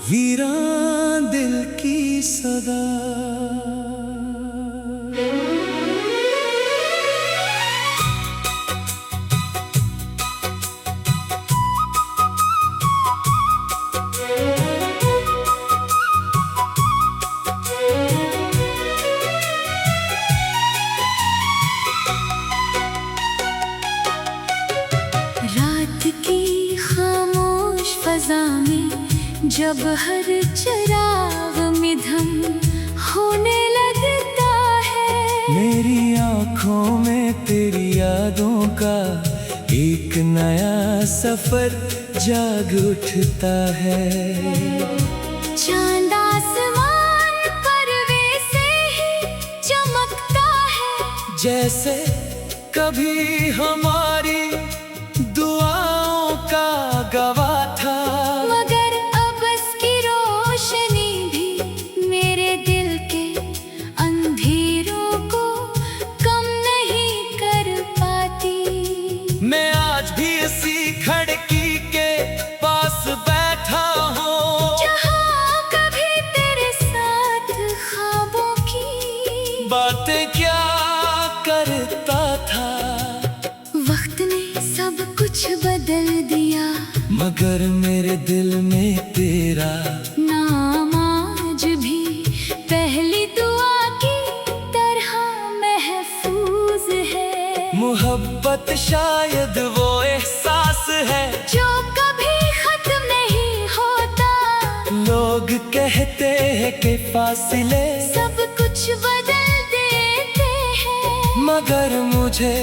वीरान दिल की सदा रात की खामोश फजा में जब हर चिराग मिधम होने लगता है, मेरी आँखों में तेरी यादों का एक नया सफर जाग उठता है। चांद आसमान पर वैसे ही चमकता है, जैसे कभी हमारी दुआओं का गवाह था। मगर अब इसकी रोशनी भी मेरे दिल के अंधेरों को कम नहीं कर पाती। मैं आज भी इसी खिड़की के पास बैठा हूँ, जहाँ कभी तेरे साथ ख्वाबों की बातें क्या करता था। वक्त ने सब कुछ बदल दिया, मगर मेरे दिल में तेरा नाम आज भी पहली दुआ की तरह महफूज है। मोहब्बत शायद वो एहसास है जो कभी खत्म नहीं होता। लोग कहते हैं कि फासिले सब कुछ बदल देते हैं, मगर मुझे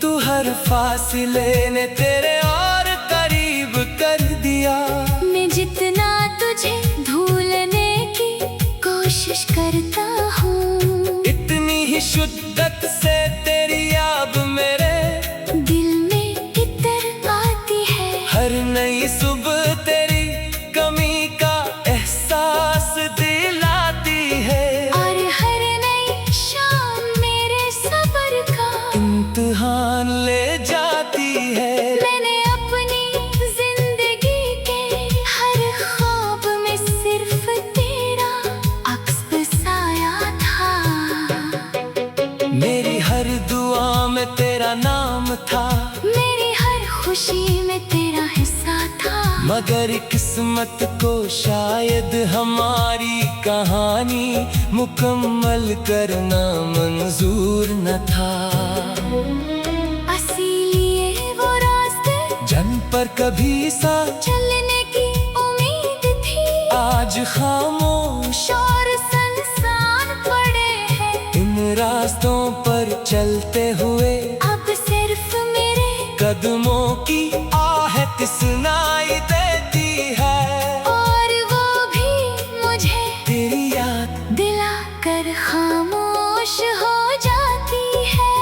तू हर फासिले ने तेरे और करीब कर दिया। मैं जितना तुझे भूलने की कोशिश करता हूँ, इतनी ही शिद्दत से तेरी याद मेरे दिल में इतर आती है। हर नई सुबह तेरी कमी का एहसास दिलाती है, और हर नई शाम मेरे सब्र का इम्तिहान ले जाती है। मैंने अपनी जिंदगी के हर ख्वाब में सिर्फ तेरा अक्स बसाया था। मेरी हर दुआ में तेरा नाम था, मेरी हर खुशी में तेरा हिस्सा था। मगर किस्मत को शायद हमारी कहानी मुकम्मल करना मंजूर न था। इसीलिए वो रास्ते जन पर कभी सा चलने की उम्मीद थी, आज खामोश और सुनसान पड़े हैं। इन रास्तों पर चलते हुए अब सिर्फ मेरे कदमों की आहट सुनाई देती है, और वो भी मुझे तेरी याद दिला कर खामोश हो जाती है।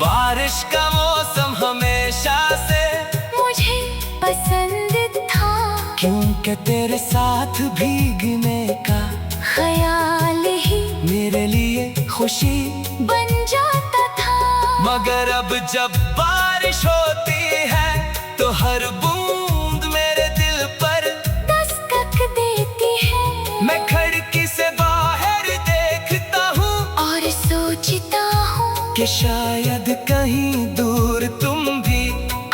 बारिश का मौसम हमेशा से मुझे पसंद था, क्योंकि तेरे साथ भीगने का ख्याल ही मेरे लिए खुशी बन जाता था। मगर अब जब बारिश होती है तो हर बूंद मेरे दिल पर दस्तक देती है। मैं खिड़की से बाहर देखता हूँ और सोचता हूँ कि शायद कहीं दूर तुम भी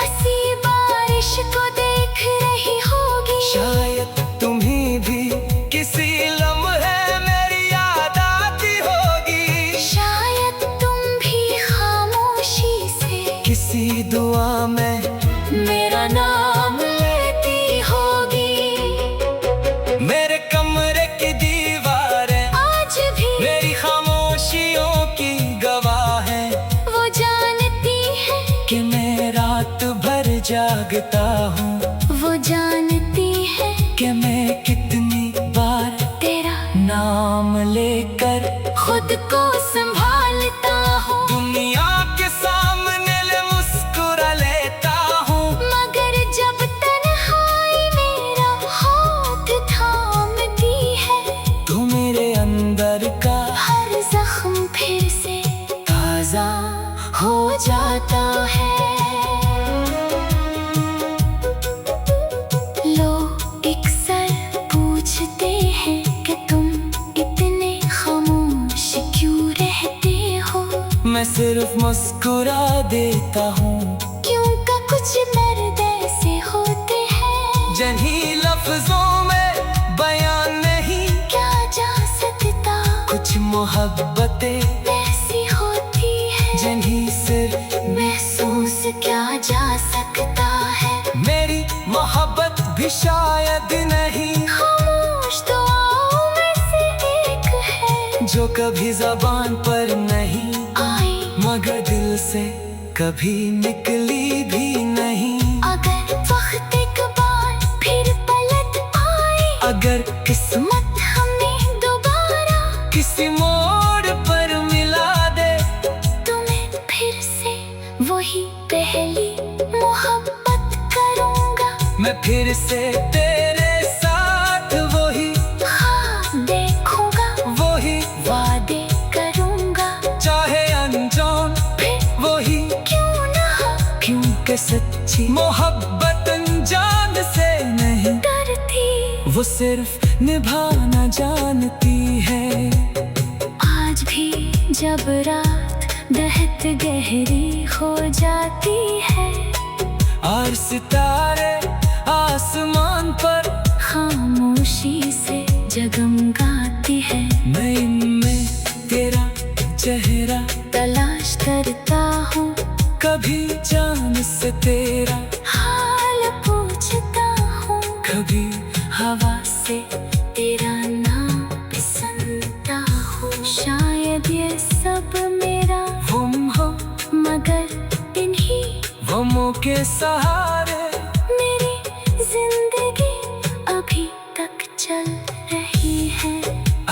ऐसी बारिश को देख रही होगी। शायद तुम्हें भी किसी लम्हे मेरी याद आती होगी। शायद तुम भी खामोशी से किसी दुआ में मेरा नाम लेती होगी। मेरे कमरे की दीवारें आज भी मेरी खामोशियों की गवाह है वो जानती है, कि मैं रात भर जागता हूँ, वो जानती है कि मैं कितनी बार तेरा नाम लेकर खुद को संभालता हूँ। दुनिया के सामने ले मुस्कुरा लेता हूँ, मगर जब तन्हाई मेरा हाथ थामती है, तू मेरे अंदर सिर्फ मुस्कुरा देता हूँ। क्यों का कुछ दर्द ऐसे होते हैं जिन्हीं लफ्जों में बयान नहीं क्या जा सकता, कुछ मोहब्बतें ऐसी होती है जिन्हीं सिर्फ महसूस क्या जा सकता है। मेरी मोहब्बत भी शायद नहीं खामोश दुआओं में से एक है जो कभी जबान पर नहीं आई, मगर दिल से कभी निकली भी नहीं। अगर वक्त एक बार फिर पलट आए, अगर किस्मत हमें दोबारा किसी मोड़ पर मिला दे तुम्हें फिर से वही पहली मोहब्बत करूंगा। मैं फिर से तेरे साथ वही हाँ देखूंगा, वही वादे करूंगा, चाहे अनजान फिर वही क्यों ना हो, क्योंकि सच्ची मोहब्बत अनजान से नहीं डरती वो सिर्फ निभाना जानती है। आज भी जब रात दहत गहरी हो जाती है, और सितारे आसमान पर खामोशी से जगमगाती है, मैं इनमें तेरा चेहरा तलाश करता हूँ, कभी जान से तेरा हाल पूछता हूँ, कभी हवा से तेरा नाम सुनता हूँ। शायद ये सब मेरा गुम हो मगर इन्हीं गमों के सहारे मेरी जिंदगी अभी तक चल रही है।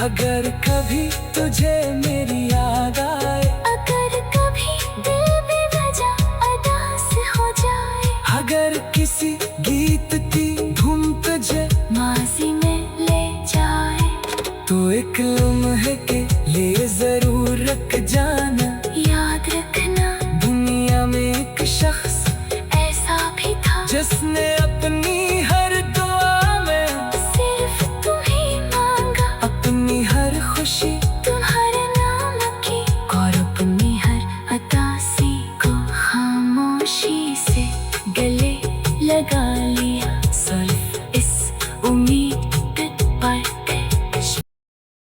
अगर कभी तुझे मेरी याद आए, अगर कभी दिल बेवजह उदास हो जाए, अगर किसी गीत की धुन तुझे माजी में ले जाए, तो एक लम्हे के लिए जरूर रख जाना।